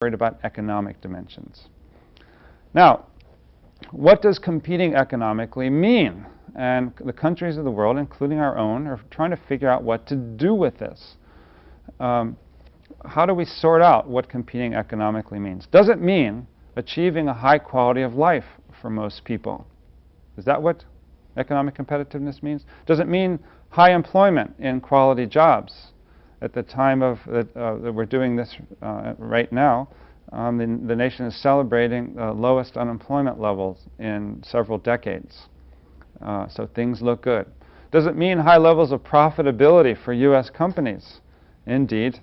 worried about economic dimensions. Now, what does competing economically mean? And the countries of the world, including our own, are trying to figure out what to do with this. How do we sort out what competing economically means? Does it mean achieving a high quality of life for most people? Is that what economic competitiveness means? Does it mean high employment in quality jobs? At the time of that we're doing this right now, the nation is celebrating the lowest unemployment levels in several decades. So things look good. Does it mean high levels of profitability for U.S. companies? Indeed.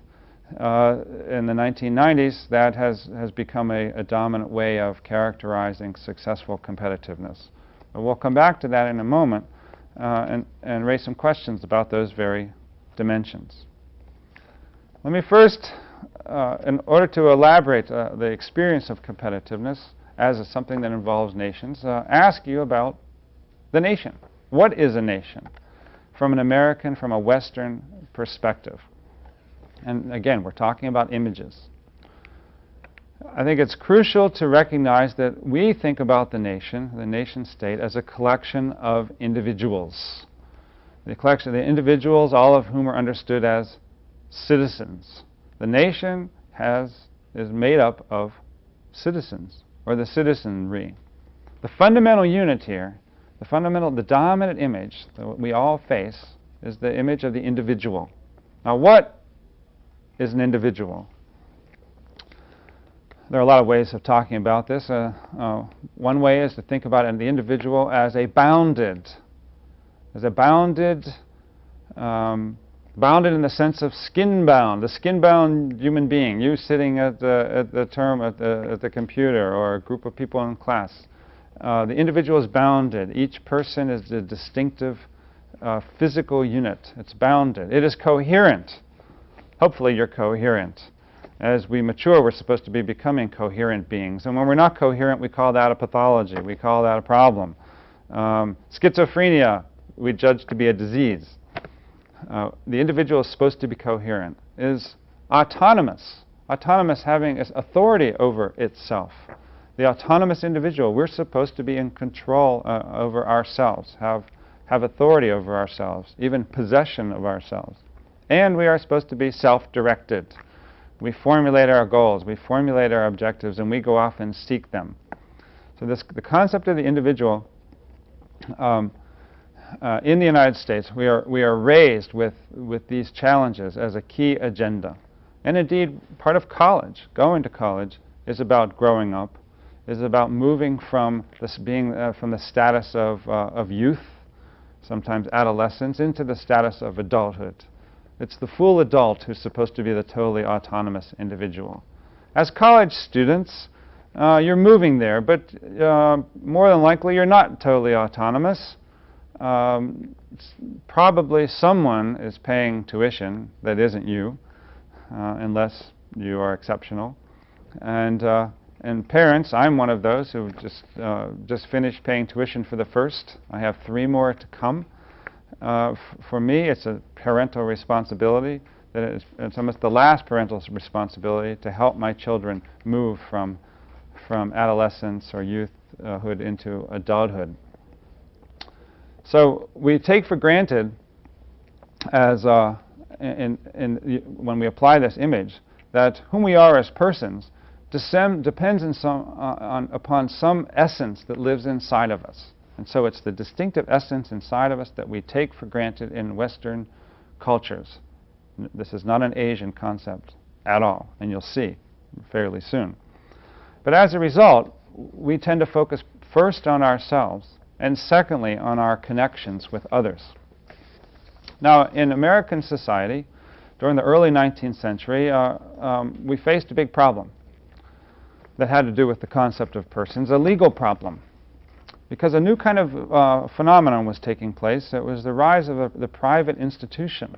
In the 1990s, that has become a dominant way of characterizing successful competitiveness. But we'll come back to that in a moment and raise some questions about those very dimensions. Let me first, in order to elaborate the experience of competitiveness as something that involves nations, ask you about the nation. What is a nation? From an American, from a Western perspective. And again, we're talking about images. I think it's crucial to recognize that we think about the nation state, as a collection of individuals. The collection of the individuals, all of whom are understood as citizens. The nation is made up of citizens, or the citizenry. The fundamental unit here, the dominant image that we all face, is the image of the individual. Now, what is an individual? There are a lot of ways of talking about this. One way is to think about the individual as bounded in the sense of skin-bound, the skin-bound human being. You sitting at the computer, or a group of people in class. The individual is bounded. Each person is a distinctive physical unit. It's bounded. It is coherent. Hopefully you're coherent. As we mature, we're supposed to be becoming coherent beings. And when we're not coherent, we call that a pathology. We call that a problem. Schizophrenia, we judge to be a disease. The individual is supposed to be coherent, is autonomous. Autonomous, having authority over itself. The autonomous individual, we're supposed to be in control over ourselves, have authority over ourselves, even possession of ourselves. And we are supposed to be self-directed. We formulate our goals, we formulate our objectives, and we go off and seek them. So the concept of the individual in the United States, we are raised with these challenges as a key agenda. And indeed, part of college, going to college, is about growing up, is about moving from from the status of youth, sometimes adolescence, into the status of adulthood. It's the full adult who's supposed to be the totally autonomous individual. As college students, you're moving there, but more than likely you're not totally autonomous. Probably someone is paying tuition that isn't you, unless you are exceptional. And parents, I'm one of those who just finished paying tuition for the first. I have 3 more to come. For me, it's a parental responsibility. It's almost the last parental responsibility to help my children move from adolescence or youthhood into adulthood. So we take for granted, as when we apply this image, that whom we are as persons depends upon some essence that lives inside of us. And so it's the distinctive essence inside of us that we take for granted in Western cultures. This is not an Asian concept at all, and you'll see fairly soon. But as a result, we tend to focus first on ourselves, and secondly on our connections with others. Now, in American society, during the early 19th century, we faced a big problem that had to do with the concept of persons, a legal problem. Because a new kind of phenomenon was taking place. It was the rise of the private institution.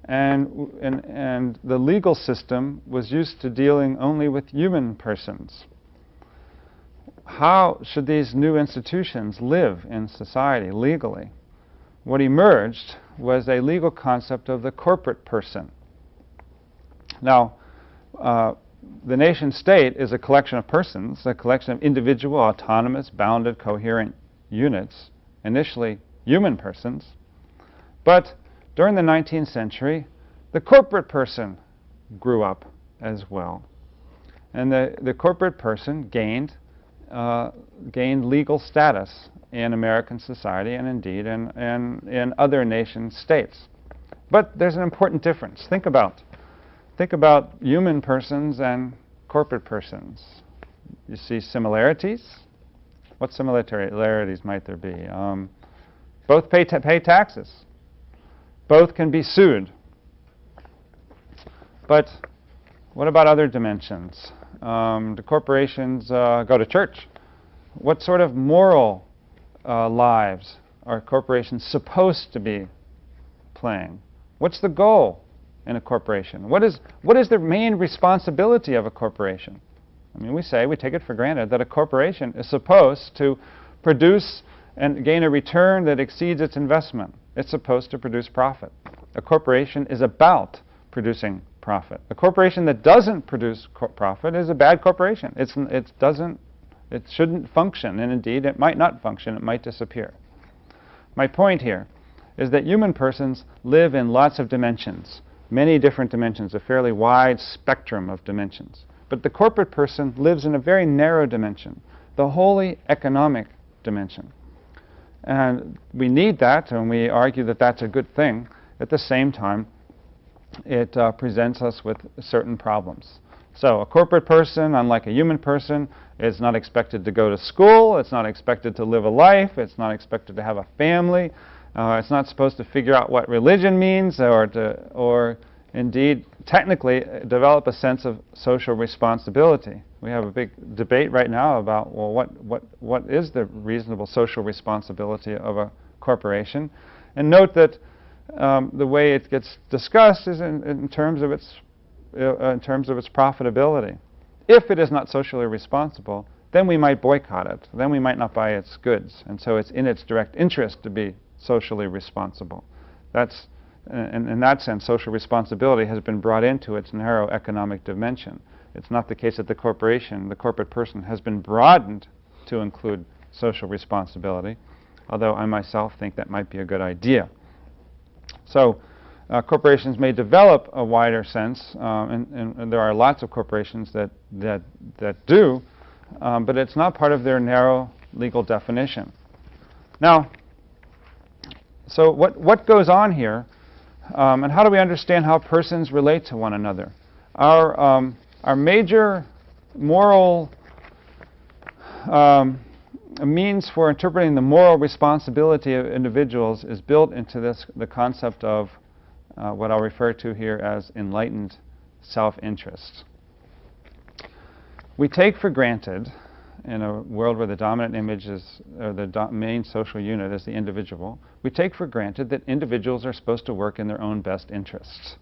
And the legal system was used to dealing only with human persons. How should these new institutions live in society legally? What emerged was a legal concept of the corporate person. Now, the nation state is a collection of persons, a collection of individual, autonomous, bounded, coherent units, initially human persons. But during the 19th century, the corporate person grew up as well. And the corporate person gained legal status in American society and indeed in other nation states. But there's an important difference. Think about human persons and corporate persons. You see similarities? What similarities might there be? Both pay taxes. Both can be sued. But what about other dimensions? Do corporations go to church? What sort of moral lives are corporations supposed to be playing? What's the goal in a corporation? What is the main responsibility of a corporation? I mean, we take it for granted that a corporation is supposed to produce and gain a return that exceeds its investment. It's supposed to produce profit. A corporation is about producing profit. A corporation that doesn't produce profit is a bad corporation. It shouldn't function, and indeed it might not function. It might disappear. My point here is that human persons live in lots of dimensions, many different dimensions, a fairly wide spectrum of dimensions. But the corporate person lives in a very narrow dimension, the wholly economic dimension. And we need that, and we argue that that's a good thing. At the same time, it presents us with certain problems. So a corporate person, unlike a human person, is not expected to go to school. It's not expected to live a life. It's not expected to have a family. It's not supposed to figure out what religion means or indeed, technically, develop a sense of social responsibility. We have a big debate right now about, well, what is the reasonable social responsibility of a corporation? And note that the way it gets discussed is in terms of its profitability. If it is not socially responsible, then we might boycott it. Then we might not buy its goods. And so it's in its direct interest to be socially responsible. In that sense, social responsibility has been brought into its narrow economic dimension. It's not the case that the corporate person has been broadened to include social responsibility, although I myself think that might be a good idea. So corporations may develop a wider sense, and there are lots of corporations that do, but it's not part of their narrow legal definition. Now, so what goes on here, and how do we understand how persons relate to one another? Our major moral means for interpreting the moral responsibility of individuals is built into the concept of what I'll refer to here as enlightened self-interest. We take for granted, in a world where the dominant image is, or the main social unit is the individual, we take for granted that individuals are supposed to work in their own best interests.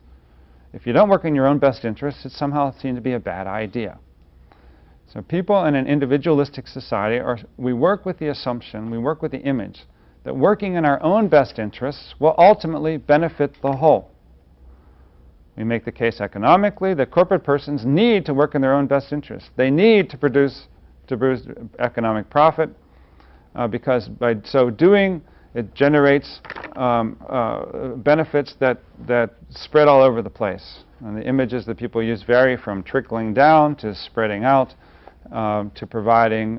If you don't work in your own best interests, it's somehow seen to be a bad idea. So people in an individualistic society, we work with the assumption, we work with the image, that working in our own best interests will ultimately benefit the whole. We make the case economically that corporate persons need to work in their own best interests. They need to produce economic profit because by so doing, it generates benefits that spread all over the place. And the images that people use vary from trickling down to spreading out to providing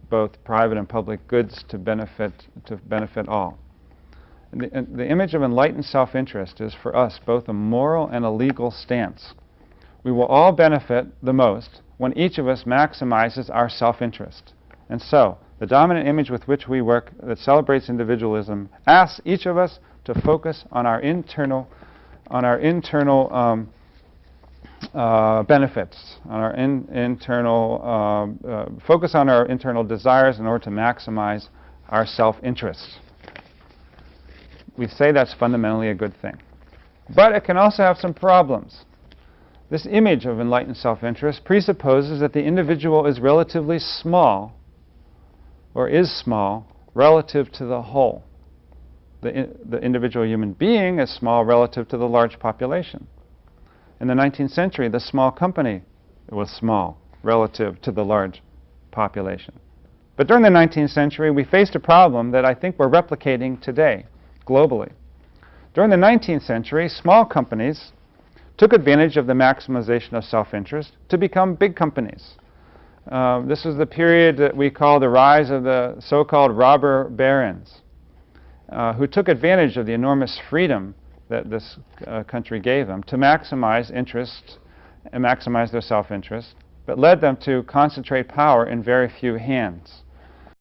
both private and public goods to benefit all. And the image of enlightened self-interest is for us both a moral and a legal stance. We will all benefit the most when each of us maximizes our self-interest. And so, the dominant image with which we work that celebrates individualism asks each of us to focus on our internal benefits, on our focus on our internal desires in order to maximize our self-interest. We say that's fundamentally a good thing. But it can also have some problems. This image of enlightened self-interest presupposes that the individual is relatively small, or is small, relative to the whole. The individual human being is small relative to the large population. In the 19th century, the small company was small relative to the large population. But during the 19th century, we faced a problem that I think we're replicating today, globally. During the 19th century, small companies took advantage of the maximization of self-interest to become big companies. This was the period that we call the rise of the so-called robber barons, who took advantage of the enormous freedom that this country gave them to maximize interest and maximize their self-interest, but led them to concentrate power in very few hands.